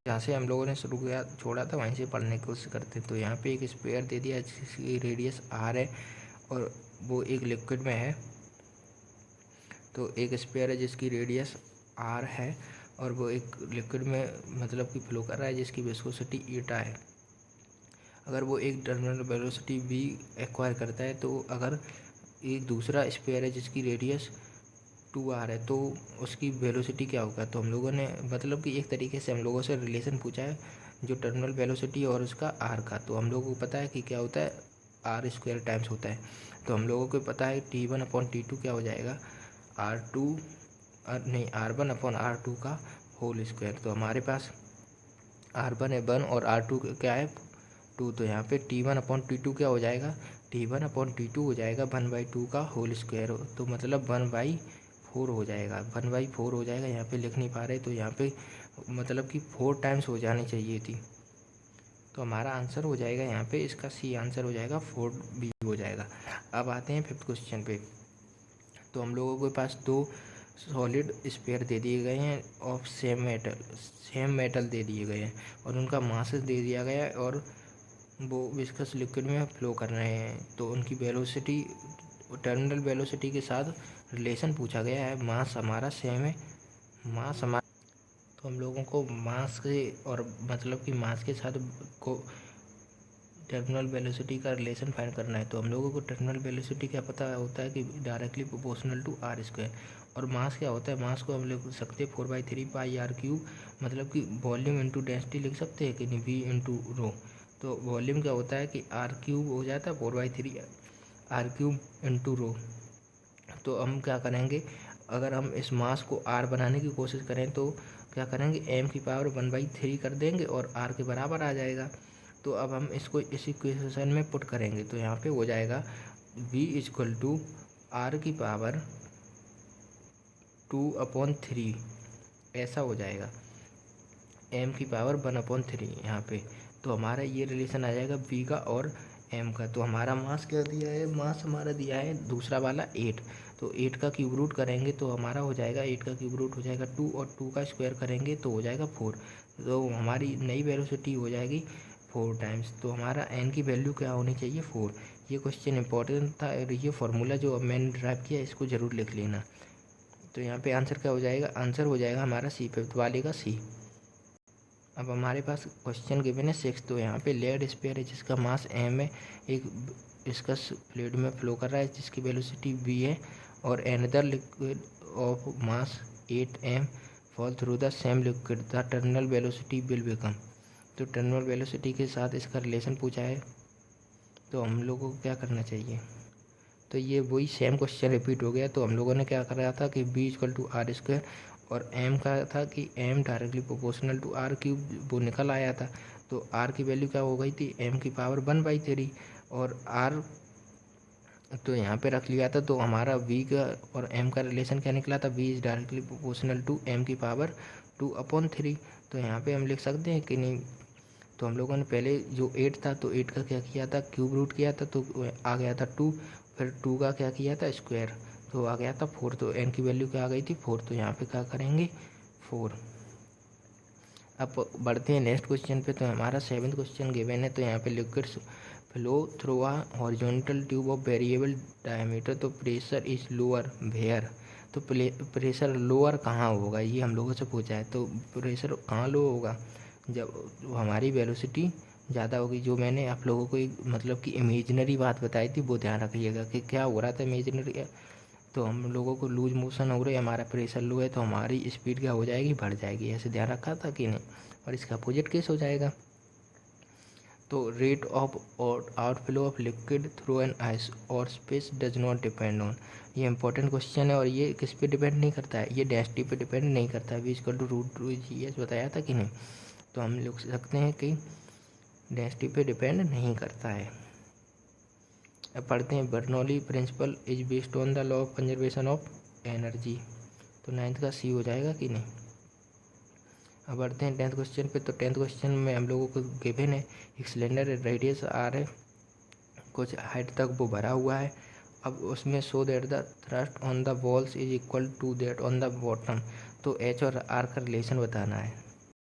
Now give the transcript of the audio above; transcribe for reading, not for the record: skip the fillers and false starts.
जहाँ से हम लोगों ने शुरू किया छोड़ा था वहीं से पढ़ने की कोशिश करते हैं। तो यहाँ पे एक स्फीयर दे दिया जिसकी रेडियस r है और वो एक लिक्विड में है। तो एक स्फीयर है जिसकी रेडियस r है और वो एक लिक्विड में मतलब कि फ्लो कर रहा है जिसकी विस्कोसिटी ईटा है। अगर वो एक टर्मिनल वेलोसिटी v एक्वायर करता है, तो अगर एक दूसरा स्फीयर है जिसकी रेडियस 2r है तो उसकी वेलोसिटी क्या होगा। तो हम लोगों ने मतलब कि एक तरीके से हम लोगों से रिलेशन पूछा है जो टर्मिनल वेलोसिटी और उसका r का। तो हम लोगों को पता है कि क्या होता है, r स्क्वायर टाइम्स होता है। तो हम लोगों को पता है T1/T2 क्या हो जाएगा, R1/R2 का होल स्क्वायर। तो हमारे पास R1 है 1 और R2 क्या है 2। तो यहाँ पे T1/T2 क्या हो जाएगा, T1/T2 हो जाएगा 1/2 का होल स्क्वायर। तो मतलब 1/4 हो जाएगा, 1/4 हो जाएगा। यहाँ पे लिख नहीं पा रहे तो यहाँ पे मतलब कि 4 टाइम्स हो जानी चाहिए थी। तो हमारा आंसर हो जाएगा यहाँ पे, इसका सी आंसर हो जाएगा 4B हो जाएगा। अब आते हैं 5th क्वेश्चन पे। तो हम लोगों के पास 2 सॉलिड स्फीयर दे दिए गए हैं ऑफ सेम मेटल दे दिए गए हैं और उनका मास दे दिया गया है और वो विस्कस लिक्विड में फ्लो कर रहे हैं। तो उनकी वेलोसिटी टर्मिनल वेलोसिटी के साथ रिलेशन पूछा गया है। मास हमारा सेम है, मास हमारा, तो हम लोगों को मास के और मतलब कि मास के साथ को टर्मिनल वेलोसिटी का रिलेशन फाइंड करना है। तो हम लोगों को टर्मिनल वेलोसिटी क्या पता होता है कि directly proportional to r square. और मास क्या होता है, मास को हम लिख सकते हैं 4/3 पाई r³ मतलब कि वॉल्यूम इंटू डेंसिटी लिख सकते हैं कि नहीं, v इंटू रो। तो वॉल्यूम क्या होता है कि r³ हो जाता है 4/3 r³ इंटू रो। तो हम क्या करेंगे, अगर हम इस मास को r बनाने की कोशिश करें तो क्या करेंगे, m⁴ कर देंगे और r के बराबर आ जाएगा। तो अब हम इसको इस इक्वेशन में पुट करेंगे तो यहाँ पे हो जाएगा v = r⁴ ऐसा हो जाएगा, m⁴ यहाँ पे। तो हमारा ये रिलेशन आ जाएगा v का और m का। तो हमारा मास क्या दिया है, मास हमारा दिया है दूसरा वाला 8। तो 8 का क्यूब रूट करेंगे तो हमारा हो जाएगा 8 का क्यूब रूट हो जाएगा 2 और 2 का स्क्वायर करेंगे तो हो जाएगा 4। तो हमारी नई वेलोसिटी हो जाएगी 4 टाइम्स। तो हमारा n की वैल्यू क्या होनी चाहिए, 4। ये क्वेश्चन इंपॉर्टेंट था और ये फार्मूला जो मैंने ड्राइव किया इसको ज़रूर लिख लेना। तो यहाँ पे आंसर क्या हो जाएगा, आंसर हो जाएगा हमारा सी, 5th वाले का सी। अब हमारे पास क्वेश्चन गिवन है 6। तो यहाँ पे लेड स्फीयर है जिसका मास m है, एक विस्कस फ्लूइड में फ्लो कर रहा है जिसकी वेलोसिटी v है और another liquid of mass 8m fall through the same liquid, the terminal velocity will become. तो टर्मिनल वेलोसिटी के साथ इसका रिलेशन पूछा है तो हम लोगों को क्या करना चाहिए। तो ये वही सेम क्वेश्चन रिपीट हो गया। तो हम लोगों ने क्या करा था कि v = r² और m का था कि m directly proportional to r³ वो निकल आया था। तो r की वैल्यू क्या हो गई थी, m⁴ और r तो यहाँ पे रख लिया था। तो हमारा v का और m का रिलेशन क्या निकला था, v is directly proportional to m⁴ तो यहाँ पे हम लिख सकते हैं कि नहीं। तो हम लोगों ने पहले जो 8 था तो 8 का क्या किया था, क्यूब रूट किया था तो आ गया था 2, फिर 2 का क्या किया था स्क्वायर तो आ गया था 4। तो n की वैल्यू क्या आ गई थी 4। तो यहाँ पे क्या करेंगे 4। अब बढ़ते हैं नेक्स्ट क्वेश्चन पे। तो हमारा 7th क्वेश्चन गिवन है। तो यहाँ पे liquids flow through a horizontal tube of variable diameter, तो प्रेशर इज लोअर वेयर। तो प्रेशर लोअर कहाँ होगा ये हम लोगों से पूछा है। तो प्रेशर कहाँ लो होगा, जब हमारी वेलोसिटी ज़्यादा होगी। जो मैंने आप लोगों को एक मतलब कि इमेजिनरी बात बताई थी वो ध्यान रखिएगा कि क्या हो रहा था इमेजिनरी। तो हम लोगों को लूज मोशन हो रही है, हमारा प्रेशर लो है तो हमारी स्पीड क्या हो जाएगी, बढ़ जाएगी। ऐसे ध्यान रखा था कि नहीं। और इसका अपोजिट केस हो जाएगा। तो rate of outflow of liquid through an ice और space does not depend on. ये इंपॉर्टेंट क्वेश्चन है और ये किस पे डिपेंड नहीं करता है, ये डेंसिटी पे डिपेंड नहीं करता है। v = √2g बताया था कि नहीं। तो हम लिख सकते हैं कि डेंसिटी पे डिपेंड नहीं करता है। अब पढ़ते हैं Bernoulli principle is based on the law of conservation of energy. तो 9th का सी हो जाएगा कि नहीं। अब बढ़ते हैं 10th क्वेश्चन पे। तो 10th क्वेश्चन में हम लोगों को गिवन है एक सिलेंडर रेडियस r है, कुछ हाइट तक वो भरा हुआ है। अब उसमें show that the thrust on the walls is equal to that on the bottom. तो h और r का रिलेशन बताना है।